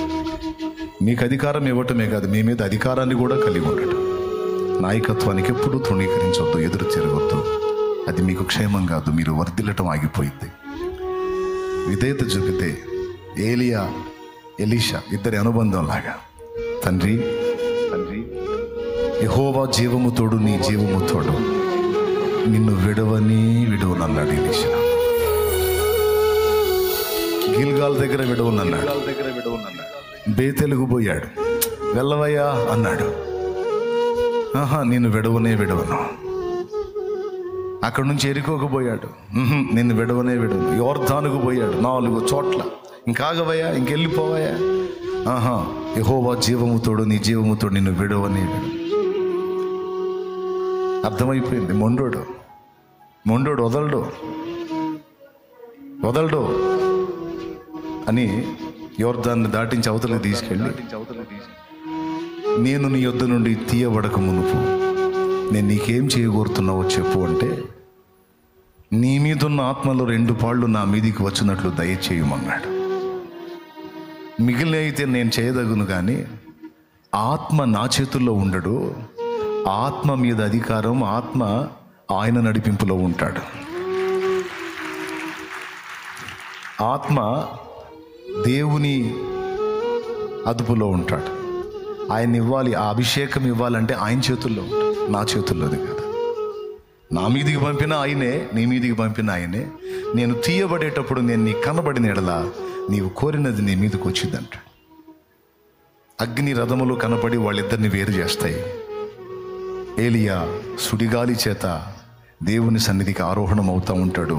మీకు అధికారం ఇవ్వటమే కాదు, మీ మీద అధికారాన్ని కూడా కలిగి ఉండటం. నాయకత్వానికి ఎప్పుడూ తృణీకరించవద్దు, ఎదురు తిరగొద్దు. అది మీకు క్షేమం కాదు, మీరు వర్ధిల్లటం ఆగిపోయింది. విధేయత చూపితే ఏలియా, ఎలీషా ఇద్దరి అనుబంధం లాగా తండ్రి యెహోవా జీవము తోడు, నీ జీవము తోడు, నిన్ను విడవనన్నాడు ఎలీషా. గిల్గాల్ దగ్గర విడవనన్నాడు. బేతెలుగు పోయాడు, వెళ్ళవయ్యా అన్నాడు. నిన్ను విడవను. అక్కడి నుంచి ఎరికోకు పోయాడు, నిన్ను విడవను. యోర్దానుకు పోయాడు 4 చోట్ల, ఇంకాగవయ్యా, ఇంకెళ్ళిపోవయ్యా. యెహోవా జీవముతోడు, నీ జీవముతోడు, నిన్ను విడవను. అర్థమైపోయింది. మొండోడు వదలడు అని యోర్దాన్ని దాటించి అవతలకు తీసుకెళ్ళి, నేను నీ యొద్ద నుండి తీయబడక మునుపు నేను నీకేం చేయగోరుతున్నావో చెప్పు అంటే, నీ మీదున్న ఆత్మలో 2 పాళ్ళు నా మీదికి వచ్చినట్లు దయచేయమన్నాడు. మిగిలిన అయితే నేను చేయదగును, కానీ ఆత్మ నా చేతుల్లో ఉండడు. ఆత్మ మీద అధికారం, ఆత్మ ఆయన నడిపింపులో ఉంటాడు. ఆత్మ దేవుని అదుపులో ఉంటాడు. ఆయన ఇవ్వాలి, ఆ అభిషేకం ఇవ్వాలంటే ఆయన చేతుల్లో ఉంటుంది, నా చేతుల్లోది కాదు. నా మీదికి పంపిన ఆయనే, నీ మీదికి పంపిన ఆయనే. నేను తీయబడేటప్పుడు నేను నీకు కనబడిన ఎడల నీవు కోరినది నీ మీదకి వచ్చిందంట. అగ్ని రథములు కనపడి వాళ్ళిద్దరిని వేరు చేస్తాయి. ఏలియా సుడిగాలి చేత దేవుని సన్నిధికి ఆరోహణం అవుతూ ఉంటాడు.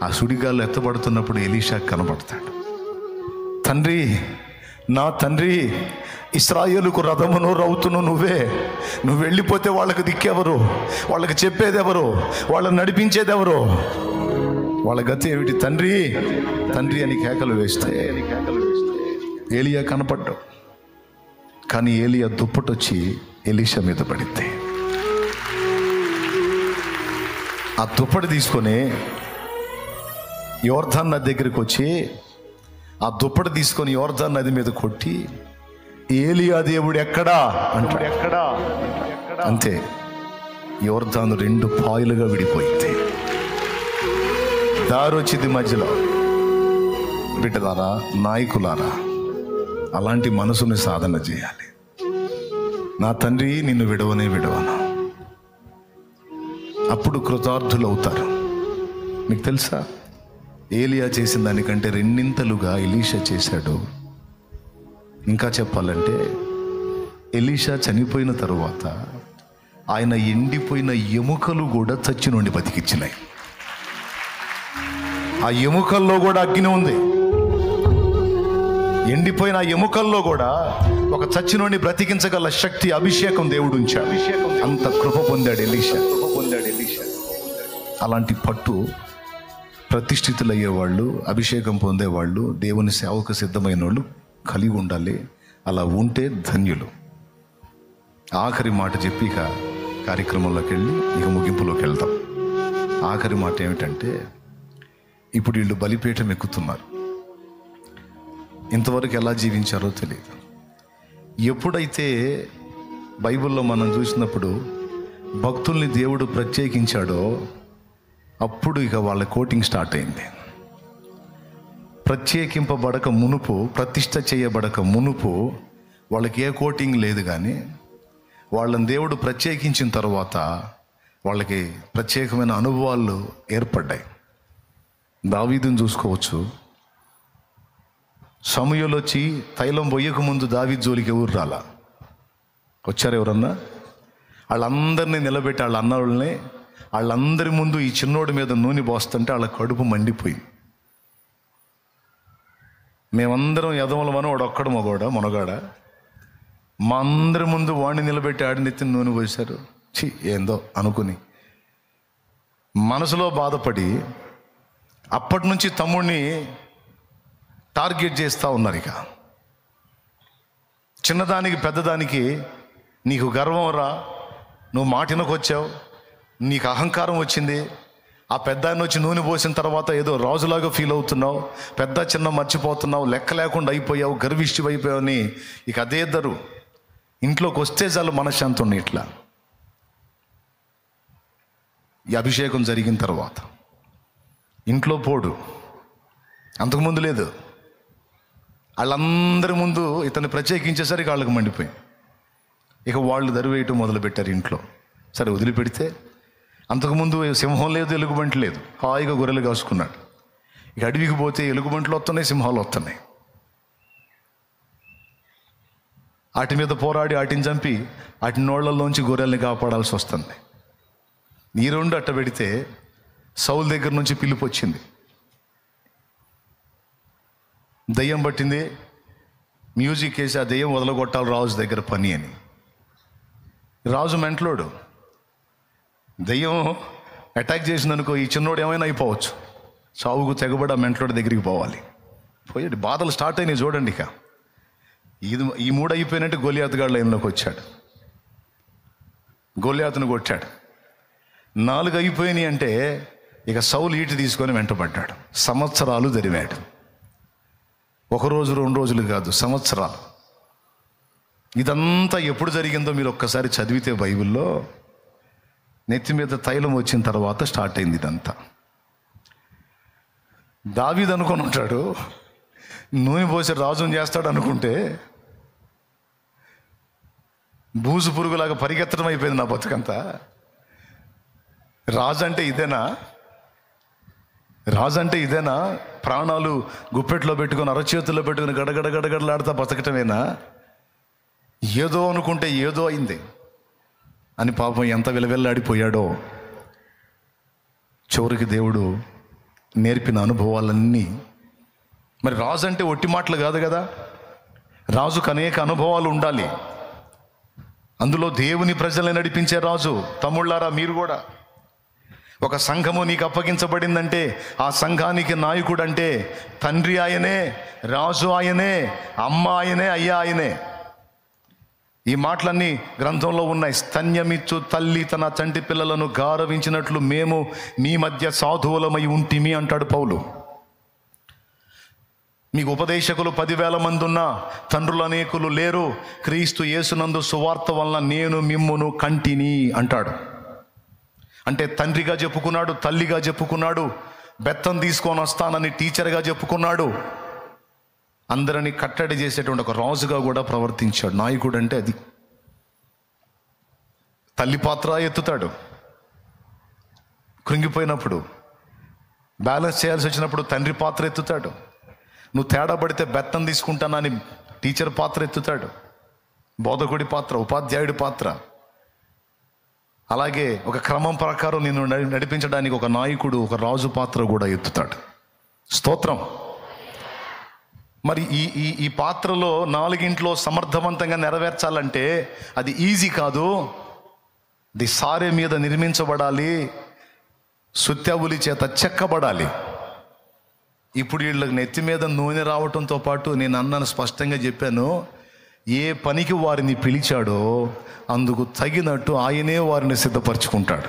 ఆ సుడిగాలు ఎత్తబడుతున్నప్పుడు ఎలీషా కనబడతాడు. తండ్రి, నా తండ్రి, ఇశ్రాయేలుకు రథమును రౌతును నువ్వే. నువ్వు వెళ్ళిపోతే వాళ్ళకి దిక్కెవరు? వాళ్ళకి చెప్పేది ఎవరు? వాళ్ళని నడిపించేది ఎవరు? వాళ్ళ గతి ఏమిటి? తండ్రి తండ్రి అని కేకలు వేస్తే ఏలియా కనపడ్డావు. కానీ ఏలియా దుప్పటొచ్చి ఎలీషా మీద పడింది. ఆ దుప్పటి తీసుకొని యోర్దాన్ నది దగ్గరికి వచ్చి ఆ దుప్పటి తీసుకొని యోర్దాన్ నది మీద కొట్టి, ఏలియా దేవుడు ఎక్కడా అంటాడు. అంతే, యోర్దాను 2 పాయలుగా విడిపోయింది. దారి వచ్చింది మధ్యలో. బిడ్డలారా, నాయకులారా, అలాంటి మనసుని సాధన చేయాలి. నా తండ్రి, నిన్ను విడవను. అప్పుడు కృతార్థులు అవుతారు. మీకు తెలుసా, ఏలియా చేసిన దానికంటే 2 ఎలీషా చేశాడు. ఇంకా చెప్పాలంటే, ఎలీషా చనిపోయిన తరువాత ఆయన ఎండిపోయిన ఎముకలు కూడా చచ్చి నుండి బతికిచ్చినాయి. ఆ ఎముకల్లో కూడా అగ్ని ఉంది. ఎండిపోయిన ఆ ఎముకల్లో కూడా ఒక చచ్చి నుండి బ్రతికించగల శక్తి, అభిషేకం దేవుడు ఉంచాడు. అంత కృప పొందాడు ఎలీషా. అలాంటి పట్టు ప్రతిష్ఠితులయ్యేవాళ్ళు, అభిషేకం పొందేవాళ్ళు, దేవుని సేవకు సిద్ధమైన వాళ్ళు కలిగి ఉండాలి. అలా ఉంటే ధన్యులు. ఆఖరి మాట చెప్పి ఇక కార్యక్రమంలోకి వెళ్ళి ఇక ముగింపులోకి వెళ్దాం. ఆఖరి మాట ఏమిటంటే, ఇప్పుడు వీళ్ళు బలిపీఠం ఎక్కుతున్నారు. ఇంతవరకు ఎలా జీవించారో తెలియదు. ఎప్పుడైతే బైబిల్లో మనం చూసినప్పుడు భక్తుల్ని దేవుడు ప్రత్యేకించాడో అప్పుడు ఇక వాళ్ళ కోటింగ్ స్టార్ట్ అయింది. ప్రత్యేకింపబడక మునుపు, ప్రతిష్ట చేయబడక మునుపు వాళ్ళకి ఏ కోటింగ్ లేదు. కానీ వాళ్ళని దేవుడు ప్రత్యేకించిన తర్వాత వాళ్ళకి ప్రత్యేకమైన అనుభవాలు ఏర్పడ్డాయి. దావీదుని చూసుకోవచ్చు. సమూయేలు వచ్చి తైలం పోయక ముందు దావీదు జోలికి ఎవరు రాలా. వచ్చారు ఎవరన్నా? వాళ్ళందరినీ నిలబెట్టి వాళ్ళ అన్నోళ్ళని వాళ్ళందరి ముందు ఈ చిన్నోడి మీద నూనె పోస్తుంటే వాళ్ళ కడుపు మండిపోయింది. మేమందరం యదములమని వాడు ఒక్కడు మొనగాడ, మా అందరి ముందు వాడిని నిలబెట్టి ఆడినెత్తిన నూనె పోసారు. ఏందో అనుకుని మనసులో బాధపడి అప్పటి నుంచి తమ్ముడిని టార్గెట్ చేస్తూ ఉన్నారు. ఇక చిన్నదానికి పెద్దదానికి నీకు గర్వం రా, నువ్వు మాటినకొచ్చావు, నీకు అహంకారం వచ్చింది, ఆ పెద్దాన్ని వచ్చి నూనె పోసిన తర్వాత ఏదో రాజులాగా ఫీల్ అవుతున్నావు, పెద్ద చిన్న మర్చిపోతున్నావు, లెక్క లేకుండా అయిపోయావు, గర్విష్టి అయిపోయావు అని ఇక అదే ఇద్దరు ఇంట్లోకి వస్తే చాలు మనశ్శాంతి ఉన్నాయి. ఇట్లా ఈ అభిషేకం జరిగిన తర్వాత ఇంట్లో పోడు, అంతకుముందు లేదు. వాళ్ళందరి ముందు ఇతన్ని ప్రత్యేకించేసరికి వాళ్ళకి మండిపోయి ఇక వాళ్ళు దరివేయటం మొదలుపెట్టారు ఇంట్లో. సరే వదిలిపెడితే అంతకుముందు సింహం లేదు, ఎలుగుబంటి లేదు, హాయిగా గొర్రెలు కాసుకున్నాడు. ఇక అడవికి పోతే ఎలుగుబంట్లు వస్తున్నాయి, సింహాలు వస్తున్నాయి. వాటి మీద పోరాడి వాటిని చంపి వాటి నోళ్లలోంచి గొర్రెల్ని కాపాడాల్సి వస్తుంది. ఈ రెండు అట్ట పెడితే సౌలు దగ్గర నుంచి పిలుపు వచ్చింది, దయ్యం పట్టింది, మ్యూజిక్ వేసి ఆ దయ్యం వదలగొట్టాలి రాజు దగ్గర పని అని. రాజు మెంట్లోడు, దయ్యం అటాక్ చేసిందనుకో ఈ చిన్నోడు ఏమైనా అయిపోవచ్చు, చావుకు తెగబడి ఆ మెంట్లోడి దగ్గరికి పోవాలి. పోయాడు, బాధలు స్టార్ట్ అయినాయి చూడండి. ఇక ఈ మూడు అయిపోయినట్టు గొలియాతుగాడు లైన్లోకి వచ్చాడు, గొలియాతును కొట్టాడు. 4 అయిపోయినాయి అంటే ఇక సౌలు ఈటి తీసుకొని వెంటబడ్డాడు. సంవత్సరాలు జరిమాడు. 1 రోజు 2 రోజులు కాదు, సంవత్సరాలు. ఇదంతా ఎప్పుడు జరిగిందో మీరు ఒక్కసారి చదివితే బైబిల్లో నెత్తి మీద తైలం వచ్చిన తర్వాత స్టార్ట్ అయింది ఇదంతా. దావీదు అనుకొని ఉంటాడు, నూనె పోసి రాజుని చేస్తాడు అనుకుంటే బూజు పురుగులాగా పరిగెత్తడం అయిపోయింది నా బతుకంతా. రాజు అంటే ఇదేనా? రాజు అంటే ఇదేనా? ప్రాణాలు గుప్పెట్లో పెట్టుకొని అరచేతుల్లో పెట్టుకుని గడగడలాడుతా బతకటమేనా? ఏదో అనుకుంటే ఏదో అయింది అని పాపం ఎంత విలవెల్లాడిపోయాడో. చివరికి దేవుడు నేర్పిన అనుభవాలన్నీ, మరి రాజు అంటే ఒట్టి మాటలు కాదు కదా, రాజుకు అనేక అనుభవాలు ఉండాలి. అందులో దేవుని ప్రజల్ని నడిపించే రాజు. తమ్ముళ్ళారా, మీరు కూడా ఒక సంఘము నీకు అప్పగించబడిందంటే ఆ సంఘానికి నాయకుడు అంటే తండ్రి ఆయనే, రాజు ఆయనే, అమ్మ ఆయనే, అయ్యా ఆయనే. ఈ మాటలన్నీ గ్రంథంలో ఉన్నాయి. స్తన్యమిచ్చు తల్లి తన చంటి పిల్లలను గౌరవించినట్లు మేము మీ మధ్య సాధువులమై ఉంటిమి అంటాడు పౌలు. మీకు ఉపదేశకులు 10,000 మంది ఉన్నా తండ్రులు అనేకులు లేరు, క్రీస్తు యేసునందు సువార్త వలన నేను మిమ్మును కంటిని అంటాడు. అంటే తండ్రిగా చెప్పుకున్నాడు, తల్లిగా చెప్పుకున్నాడు, బెత్తం తీసుకొని వస్తానని టీచర్గా చెప్పుకున్నాడు, అందరినీ కట్టడి చేసేటువంటి ఒక రాజుగా కూడా ప్రవర్తించాడు. నాయకుడు అంటే అది. తల్లి పాత్ర ఎత్తుతాడు, కృంగిపోయినప్పుడు బ్యాలెన్స్ చేయాల్సి వచ్చినప్పుడు తండ్రి పాత్ర ఎత్తుతాడు. నువ్వు తేడా పడితే బెత్తం తీసుకుంటానని టీచర్ పాత్ర ఎత్తుతాడు, బోధకుడి పాత్ర, ఉపాధ్యాయుడి పాత్ర. అలాగే ఒక క్రమం ప్రకారం నిన్ను నడిపించడానికి ఒక నాయకుడు, ఒక రాజు పాత్ర కూడా ఎత్తుతాడు. స్తోత్రం. మరి ఈ పాత్రలో 4 సమర్థవంతంగా నెరవేర్చాలంటే అది ఈజీ కాదు. అది సారె మీద నిర్మించబడాలి, సుత్యవులి చేత చెక్కబడాలి. ఇప్పుడు వీళ్ళకి నెత్తి మీద నూనె రావటంతో పాటు నేను అన్నాను, స్పష్టంగా చెప్పాను, ఏ పనికి వారిని పిలిచాడో అందుకు తగినట్టు ఆయనే వారిని సిద్ధపరచుకుంటాడు.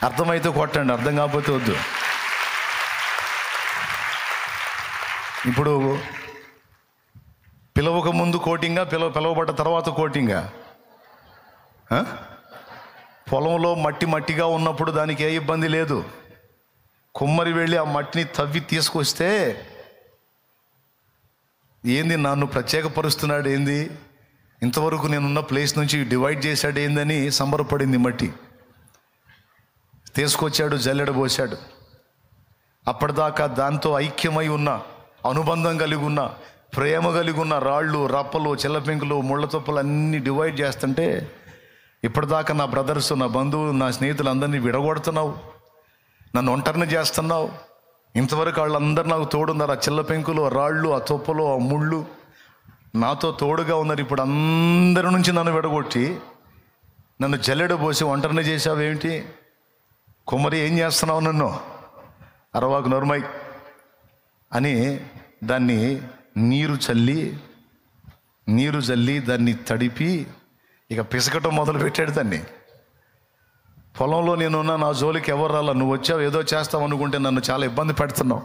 అర్థమైతే కొట్టండి, అర్థం కాకపోతే వద్దు. ఇప్పుడు పిలవక ముందు కోటింగా, పిలవబడ్డ తర్వాత కోటింగా? పొలంలో మట్టిగా ఉన్నప్పుడు దానికి ఏ ఇబ్బంది లేదు. కుమ్మరి వెళ్ళి ఆ మట్టిని తవ్వి తీసుకొస్తే ఏంది నన్ను ప్రత్యేకపరుస్తున్నాడు, ఏంది ఇంతవరకు నేనున్న ప్లేస్ నుంచి డివైడ్ చేశాడు ఏందని సంబరపడింది. మట్టి తీసుకొచ్చాడు, జల్లెడబోశాడు. అప్పటిదాకా దాంతో ఐక్యమై ఉన్న, అనుబంధం కలిగి ఉన్న, ప్రేమ కలిగి ఉన్న రాళ్ళు, రప్పలు, చిల్లపెంకులు, ముళ్ళ తొప్పలు అన్నీ డివైడ్ చేస్తుంటే ఇప్పటిదాకా నా బ్రదర్స్, నా బంధువులు, నా స్నేహితులు అందరినీ విడగొడుతున్నావు, నన్ను ఒంటరిని చేస్తున్నావు. ఇంతవరకు వాళ్ళందరూ నాకు తోడున్నారు. ఆ చిల్లపెంకులు, ఆ రాళ్ళు, ఆ తొప్పలు, ఆ ముళ్ళు నాతో తోడుగా ఉన్నారు. ఇప్పుడు అందరి నుంచి నన్ను విడగొట్టి నన్ను జల్లెడబోసి ఒంటరిని చేసావేమిటి? కుమ్మరి ఏం చేస్తున్నావు? నన్ను అరవాకు నోర్మై అని దాన్ని నీరు చల్లి దాన్ని తడిపి ఇక పిసకటం మొదలు పెట్టాడు దాన్ని. పొలంలో నేనున్నా, నా జోలికి ఎవరు రాలా, నువ్వు వచ్చావు ఏదో చేస్తావు అనుకుంటే నన్ను చాలా ఇబ్బంది పెడుతున్నావు.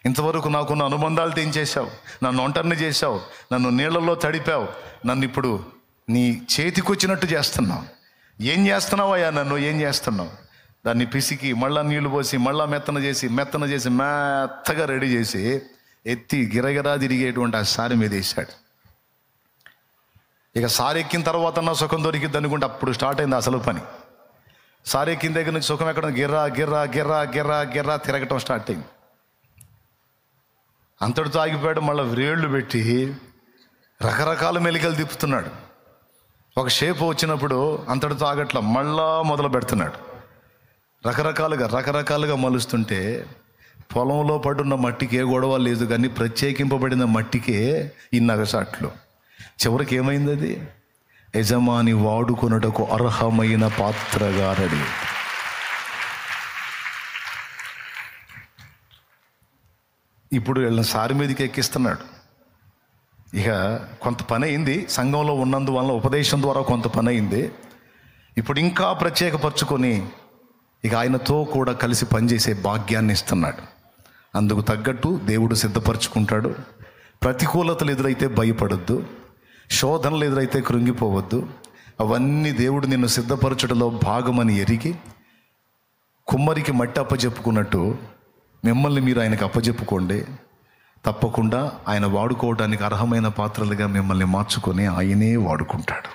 ఇంతవరకు నాకున్న అనుబంధాలు తెంచేశావు, నన్ను ఒంటరిని చేశావు, నన్ను నీళ్ళల్లో తడిపావు, నన్ను ఇప్పుడు నీ చేతికి వచ్చినట్టు చేస్తున్నావు. ఏం చేస్తున్నావయ్యా? నన్ను ఏం చేస్తున్నావు? దాన్ని పిసికి మళ్ళా నీళ్లు పోసి మళ్ళా మెత్తన చేసి మెత్తగా రెడీ చేసి ఎత్తి గిరగిరా తిరిగేటువంటి ఆ సారి మీద వేశాడు. ఇక సారి ఎక్కిన తర్వాత నా సుఖం దొరికిద్ది అనుకుంటే అప్పుడు స్టార్ట్ అయింది అసలు పని. సారి ఎక్కిన దగ్గర నుంచి సుఖం ఎక్కడ గిర్రా గిర్రా గిర్రా గిర్రా గిర్రా తిరగటం స్టార్ట్ అయింది. అంతటితో ఆగిపోయాడు. మళ్ళీ వ్రేళ్ళు పెట్టి రకరకాల మెలికలు తిప్పుతున్నాడు. ఒక షేప్ వచ్చినప్పుడు అంతటితో ఆగట్ల, మళ్ళా మొదలు పెడుతున్నాడు. రకరకాలుగా మలుస్తుంటే పొలంలో పడున్న మట్టికి ఏ గొడవ లేదు, కానీ ప్రత్యేకింపబడిన మట్టికే ఇన్నగసాట్లు. చివరికి ఏమైంది? అది యజమాని వాడుకొనుటకు అర్హమైన పాత్రగా రెడీ. ఇప్పుడు వీళ్ళని సారి మీదకి ఎక్కిస్తున్నాడు. ఇక కొంత పని అయింది, సంఘంలో ఉన్నందువల్ల ఉపదేశం ద్వారా కొంత పని అయింది. ఇప్పుడు ఇంకా ప్రత్యేకపరచుకొని ఇక ఆయనతో కూడా కలిసి పనిచేసే భాగ్యాన్ని ఇస్తున్నాడు. అందుకు తగ్గట్టు దేవుడు సిద్ధపరచుకుంటాడు. ప్రతికూలతలు ఎదురైతే భయపడొద్దు, శోధనలు ఎదురైతే కృంగిపోవద్దు. అవన్నీ దేవుడు నిన్ను సిద్ధపరచడంలో భాగమని ఎరిగి, కుమ్మరికి మట్టి అప్పచెప్పుకున్నట్టు మిమ్మల్ని మీరు ఆయనకు అప్పచెప్పుకోండి. తప్పకుండా ఆయన వాడుకోవడానికి అర్హమైన పాత్రలుగా మిమ్మల్ని మార్చుకొని ఆయనే వాడుకుంటాడు.